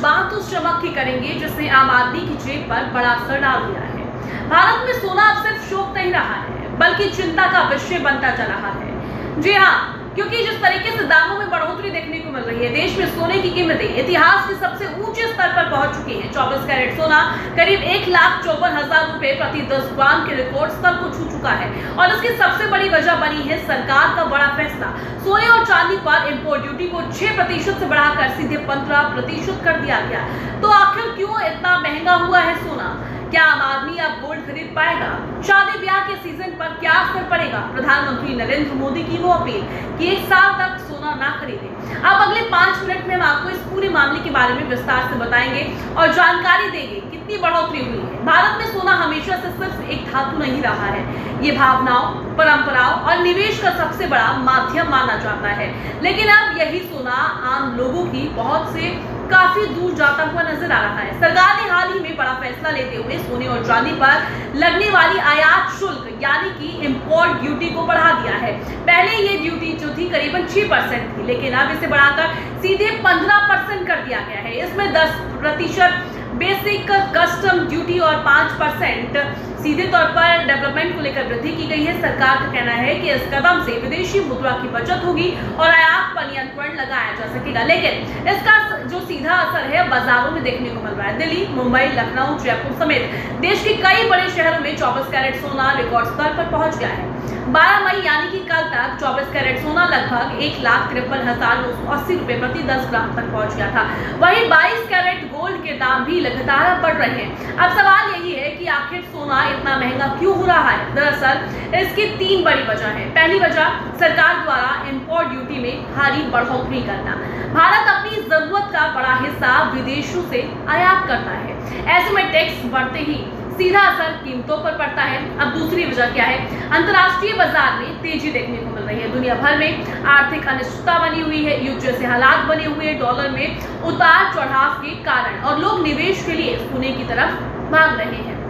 बात उस चमक की करेंगे जिसने आम आदमी की जेब पर बड़ा असर डाल दिया है। भारत में सोना अब सिर्फ शौक नहीं रहा है बल्कि चिंता का विषय बनता जा रहा है। जी हाँ, क्योंकि जिस तरीके से दामों में बढ़ोतरी देखने को मिल रही है, देश में सोने की कीमतें इतिहास के सबसे ऊंचे स्तर पर पहुंच चुकी हैं। 24 कैरेट सोना करीब 1,54,000 रुपए प्रति 10 ग्राम के रिकॉर्ड स्तर को छू चुका है और इसकी सबसे बड़ी वजह बनी है सरकार का बड़ा फैसला। सोने और चांदी पर इंपोर्ट ड्यूटी को 6% से बढ़ाकर सीधे 15% कर दिया गया। तो आखिर क्यों इतना महंगा हुआ है सोना? क्या आम आदमी अब गोल्ड खरीद पाएगा? शादी ब्याह के सीजन पर क्या असर पड़ेगा? प्रधानमंत्री नरेंद्र मोदी की वो अपील कि 1 साल तक सोना ना खरीदें। अब अगले 5 मिनट में हम आपको इस पूरे मामले के बारे में विस्तार से बताएंगे और जानकारी देंगे कितनी बढ़ोतरी हुई है। भारत में सोना हमेशा से सिर्फ एक धातु नहीं रहा है, ये भावनाओं, परंपराओं और निवेश का सबसे बड़ा माध्यम माना जाता है। लेकिन अब यही सोना आम लोगों की पहुंच से काफी दूर जाता हुआ नजर आ रहा है। सरकार ने हाल ही में बड़ा फैसला लेते हुए सोने और चांदी पर लगने वाली आयात शुल्क यानी कि इंपोर्ट ड्यूटी को बढ़ा दिया है। पहले ये ड्यूटी जो थी करीबन 6% थी, लेकिन अब इसे बढ़ाकर सीधे 15% कर दिया गया है। इसमें 10% बेसिक कस्टम ड्यूटी और 5% सीधे तौर पर डेवलपमेंट को लेकर वृद्धि की गई है। सरकार का कहना है कि इस कदम से विदेशी मुद्रा की बचत होगी और आयात पर नियंत्रण लगाया जा सकेगा। लेकिन इसका जो सीधा असर है बाजारों में देखने को मिल रहा है। दिल्ली, मुंबई, लखनऊ, जयपुर समेत देश के कई बड़े शहरों में 24 कैरेट सोना रिकॉर्ड स्तर पर पहुंच गया है। 12 मई यानी कि कल तक 24 कैरेट सोना लगभग 1,53,980 रुपए प्रति 10 ग्राम तक पहुंच गया था। वहीं 22 कैरेट गोल्ड के दाम भी लगातार बढ़ रहे हैं। अब सवाल यही है कि आखिर सोना इतना महंगा क्यों हो रहा है? दरअसल इसकी 3 बड़ी वजह है। पहली वजह सरकार द्वारा इंपोर्ट ड्यूटी में भारी बढ़ोतरी करना। भारत अपनी जरूरत का बड़ा हिस्सा विदेशों से आयात करता है। ऐसे में टैक्स बढ़ते ही सीधा असर कीमतों पर पड़ता है। अब दूसरी वजह क्या है? अंतर्राष्ट्रीय बाजार में तेजी देखने को मिल रही है। दुनिया भर में आर्थिक अनिश्चितता बनी हुई है, युद्ध जैसे हालात बने हुए हैं, डॉलर में उतार चढ़ाव के कारण और लोग निवेश के लिए सोने की तरफ भाग रहे हैं।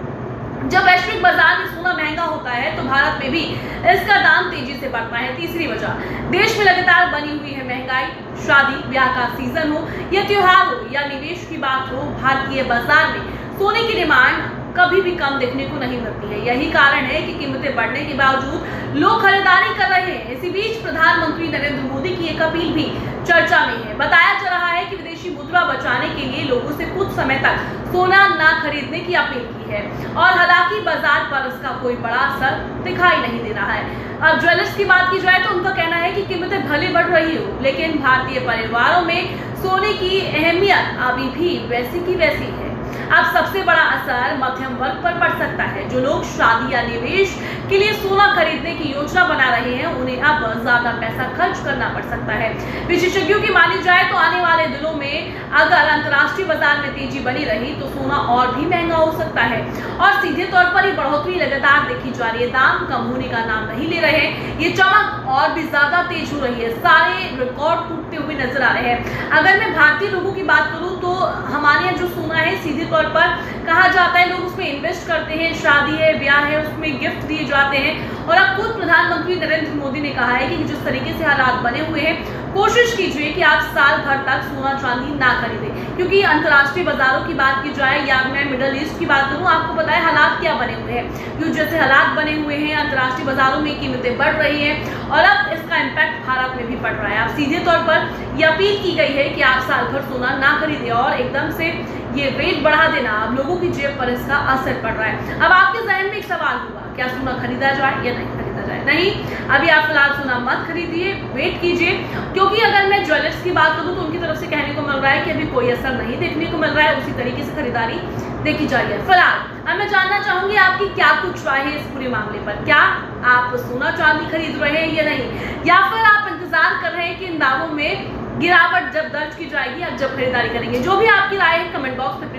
जब वैश्विक बाजार में सोना महंगा होता है तो भारत में भी इसका दाम तेजी से बढ़ता है। तीसरी वजह देश में लगातार बनी हुई है महंगाई। शादी ब्याह का सीजन हो या त्योहार हो या निवेश की बात हो, भारतीय बाजार में सोने की डिमांड कभी भी कम देखने को नहीं मिलती है। यही कारण है कि कीमतें बढ़ने के बावजूद लोग खरीदारी कर रहे हैं। इसी बीच प्रधानमंत्री नरेंद्र मोदी की एक अपील भी चर्चा में है। बताया जा रहा है कि विदेशी मुद्रा बचाने के लिए लोगों से कुछ समय तक सोना ना खरीदने की अपील की है और हालांकि बाजार पर इसका कोई बड़ा असर दिखाई नहीं दे रहा है। अब ज्वेलर्स की बात की जाए तो उनका कहना है कि कीमतें भले बढ़ रही हो, लेकिन भारतीय परिवारों में सोने की अहमियत अभी भी वैसी की वैसी है। अब सबसे बड़ा असर मध्यम वर्ग पर पड़ सकता है। जो लोग शादी या निवेश के लिए सोना खरीदने की योजना बना रहे हैं, उन्हें अब ज्यादा पैसा खर्च करना पड़ सकता है। विशेषज्ञों की मानी जाए तो आने वाले दिनों में अगर अंतर्राष्ट्रीय बाजार में तेजी बनी रही तो सोना और भी महंगा हो सकता है और सीधे तौर पर ये बढ़ोतरी लगातार देखी जा रही है। दाम कम होने का नाम नहीं ले रहे, ये चमक और भी ज्यादा तेज हो रही है। सारे रिकॉर्ड टूटते हुए नजर आ रहे हैं। अगर मैं भारतीय लोगों की बात करूं तो हमारे यहाँ जो सोना है सीधे तौर पर कहा जाता है लोग उसमें इन्वेस्ट करते हैं, शादी है, ब्याह है, उसमें गिफ्ट दिए जाते हैं। और अब खुद प्रधानमंत्री नरेंद्र मोदी ने कहा है कि जिस तरीके से हालात बने हुए हैं, कोशिश कीजिए कि आप साल भर तक सोना चांदी ना खरीदें। क्योंकि अंतर्राष्ट्रीय बाजारों की बात की जाए या मैं मिडल ईस्ट की बात करूं, आपको पता है हालात क्या बने हुए हैं। युद्ध जैसे हालात बने हुए हैं, अंतर्राष्ट्रीय बाजारों में कीमतें बढ़ रही हैं और अब इसका इम्पैक्ट भारत में भी पड़ रहा है। अब सीधे तौर पर यह अपील की गई है कि आप साल भर सोना ना खरीदें और एकदम से ये रेट बढ़ा देना अब लोगों की जेब पर इसका असर पड़ रहा है। अब आपके जहन में एक सवाल होगा, क्या सोना खरीदा जाए या नहीं खरीदा जाए? नहीं, अभी आप फिलहाल सोना मत खरीदिए, वेट कीजिए। क्योंकि अगर मैं ज्वेलर्स की बात करूं तो उनकी तरफ से कहने को मिल रहा है कि अभी कोई असर नहीं देखने को मिल रहा है, उसी तरीके से खरीदारी देखी जा रही है। फिलहाल अब मैं जानना चाहूंगी आपकी क्या कुछ राय है इस पूरे मामले पर। क्या आप सोना चांदी खरीद रहे हैं या नहीं, या फिर आप इंतजार कर रहे हैं कि इन दामों में गिरावट जब दर्ज की जाएगी, आप जब खरीदारी करेंगे? जो भी आपकी राय है कमेंट बॉक्स में